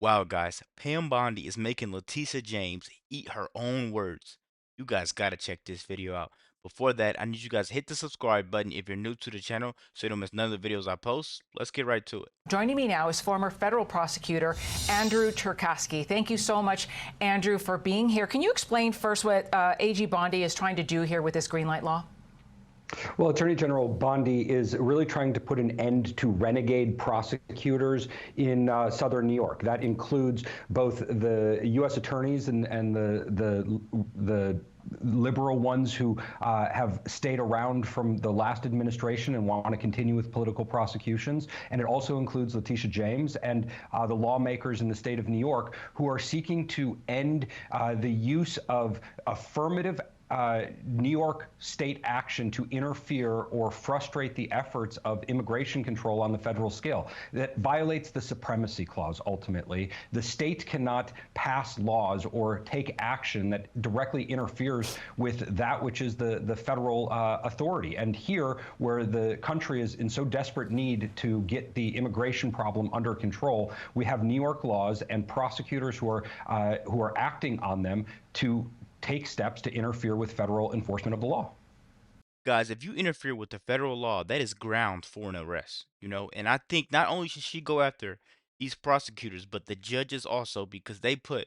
Wow, guys, Pam Bondi is making Letitia James eat her own words. You guys gotta check this video out. Before that, I need you guys to hit the subscribe button if you're new to the channel so you don't miss none of the videos I post. Let's get right to it. Joining me now is former federal prosecutor Andrew Cherkasky. Thank you so much, Andrew, for being here. Can you explain first what AG Bondi is trying to do here with this green light law? Well, Attorney General Bondi is really trying to put an end to renegade prosecutors in southern New York. That includes both the U.S. attorneys and the liberal ones who have stayed around from the last administration and want to continue with political prosecutions. And it also includes Letitia James and the lawmakers in the state of New York who are seeking to end the use of affirmative New York state action to interfere or frustrate the efforts of immigration control on the federal scale. That violates the supremacy clause, ultimately. The state cannot pass laws or take action that directly interferes with that which is the federal authority. And here, where the country is in so desperate need to get the immigration problem under control, we have New York laws and prosecutors who are acting on them to take steps to interfere with federal enforcement of the law. Guys, if you interfere with the federal law, that is ground for an arrest, and I think not only should she go after these prosecutors, but the judges also because they put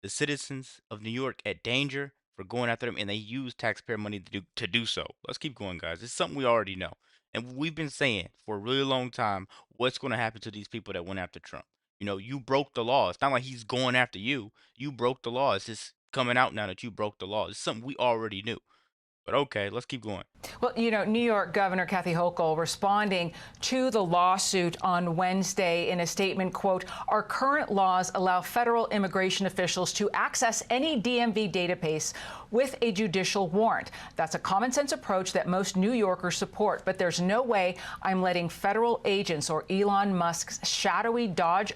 the citizens of New York at danger for going after them, and they use taxpayer money to do so. Let's keep going, guys. It's something we already know, and we've been saying for a really long time what's going to happen to these people that went after Trump. You broke the law. It's not like he's going after you. You broke the law. It's just coming out now that you broke the law. It's something we already knew. But okay, let's keep going. Well, New York Governor Kathy Hochul responding to the lawsuit on Wednesday in a statement, quote, "Our current laws allow federal immigration officials to access any DMV database with a judicial warrant. That's a common sense approach that most New Yorkers support, but there's no way I'm letting federal agents or Elon Musk's shadowy Doge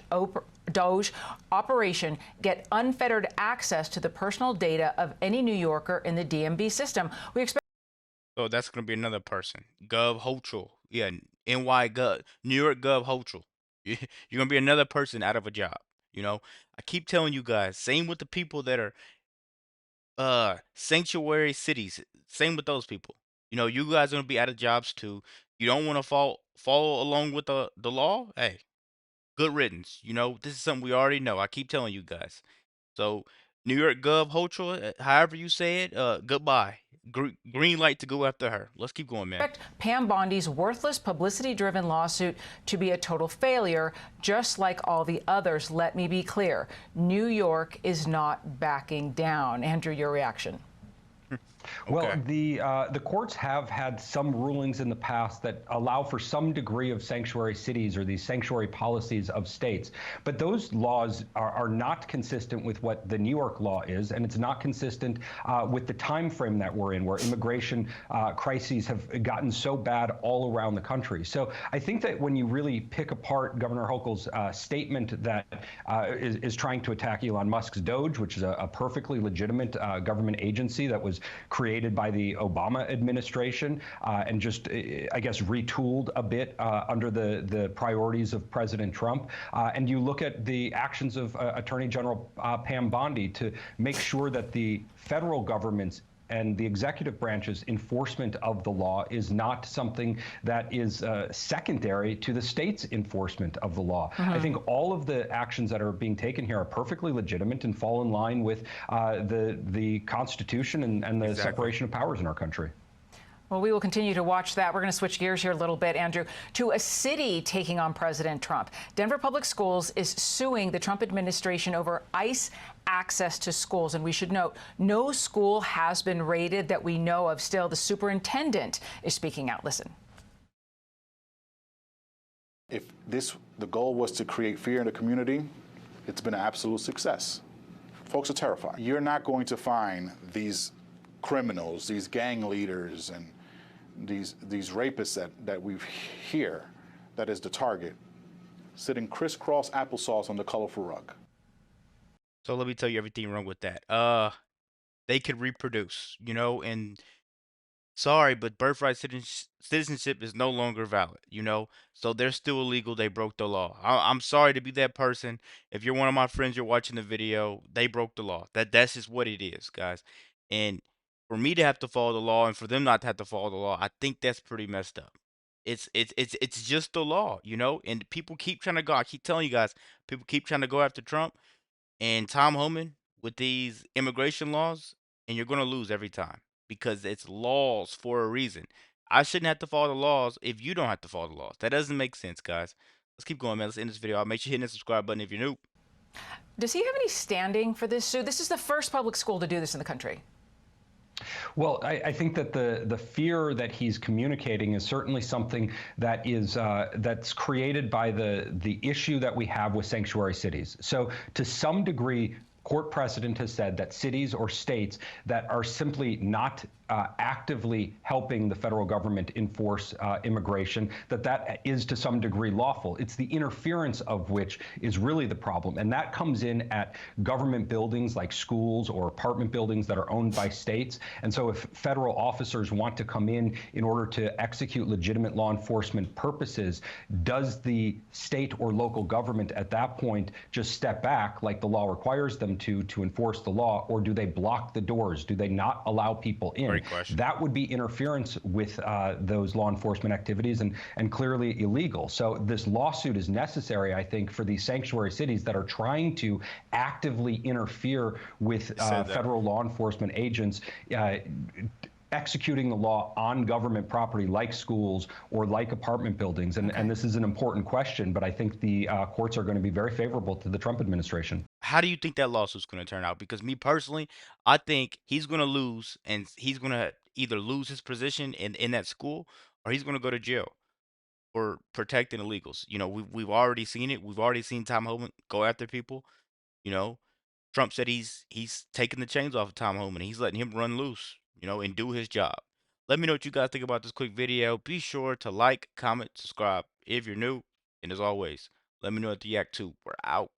operation get unfettered access to the personal data of any New Yorker in the DMV system. We expect." So that's gonna be another person. Gov Hochul. Yeah, NY Gov, New York Gov Hochul. You're gonna be another person out of a job. I keep telling you guys, same with the people that are sanctuary cities. Same with those people. You guys are gonna be out of jobs too. You don't want to follow along with the law? Hey, good riddance. This is something we already know. I keep telling you guys. So New York Gov Hochul, however you say it, goodbye. Green light to go after her. Let's keep going, man. Expect Pam Bondi's worthless, publicity-driven lawsuit to be a total failure, just like all the others. Let me be clear. New York is not backing down. Andrew, your reaction? Well, Okay. the courts have had some rulings in the past that allow for some degree of sanctuary cities or these sanctuary policies of states. But those laws are not consistent with what the New York law is, and it's not consistent with the time frame that we're in, where immigration crises have gotten so bad all around the country. So I think that when you really pick apart Governor Hochul's statement that is trying to attack Elon Musk's Doge, which is a perfectly legitimate government agency that was created by the Obama administration and just, I guess, retooled a bit under the priorities of President Trump. And you look at the actions of Attorney General Pam Bondi to make sure that the federal government's and the executive branch's enforcement of the law is not something that is secondary to the state's enforcement of the law. I think all of the actions that are being taken here are perfectly legitimate and fall in line with the Constitution and the separation of powers in our country. Well, we will continue to watch that. We're going to switch gears here a little bit, Andrew, to a city taking on President Trump. Denver Public Schools is suing the Trump administration over ICE access to schools. And we should note, no school has been raided that we know of. Still, the superintendent is speaking out. Listen. If the goal was to create fear in the community, it's been an absolute success. Folks are terrified. You're not going to find these criminals, these gang leaders, and these rapists that we hear that is the target, sitting crisscross applesauce on the colorful rug. So let me tell you everything wrong with that. They could reproduce, and Sorry, but birthright citizenship is no longer valid, So they're still illegal. They broke the law. I'm sorry to be that person. If you're one of my friends, you're watching the video, they broke the law. That's just what it is, guys. And for me to have to follow the law and for them not to have to follow the law, I think that's pretty messed up. It's just the law, And people keep trying to go. I keep telling you guys, people keep trying to go after Trump and Tom Homan with these immigration laws, and you're going to lose every time because it's laws for a reason. I shouldn't have to follow the laws if you don't have to follow the laws. That doesn't make sense, guys. Let's keep going, man. Let's end this video. I'll make sure you hit the subscribe button if you're new. Does he have any standing for this suit? This is the first public school to do this in the country. Well, I think that the fear that he's communicating is certainly something that is that's created by the issue that we have with sanctuary cities. So to some degree, court precedent has said that cities or states that are simply not actively helping the federal government enforce immigration, that is to some degree lawful. It's the interference of which is really the problem. And that comes in at government buildings like schools or apartment buildings that are owned by states. And so if federal officers want to come in order to execute legitimate law enforcement purposes, does the state or local government at that point just step back like the law requires them to enforce the law, or do they block the doors? Do they not allow people in? Great question. That would be interference with those law enforcement activities and clearly illegal. So this lawsuit is necessary, I think, for these sanctuary cities that are trying to actively interfere with federal law enforcement agents executing the law on government property like schools or like apartment buildings. And this is an important question, but I think the courts are going to be very favorable to the Trump administration. How do you think that lawsuit's going to turn out? Because me personally, I think he's going to lose, and he's going to either lose his position in that school or he's going to go to jail for protecting illegals. We've already seen it. We've already seen Tom Homan go after people. You know, Trump said he's taking the chains off of Tom Homan. He's letting him run loose, and do his job. Let me know what you guys think about this quick video. Be sure to like, comment, subscribe if you're new. And as always, let me know at the Yak 2. We're out.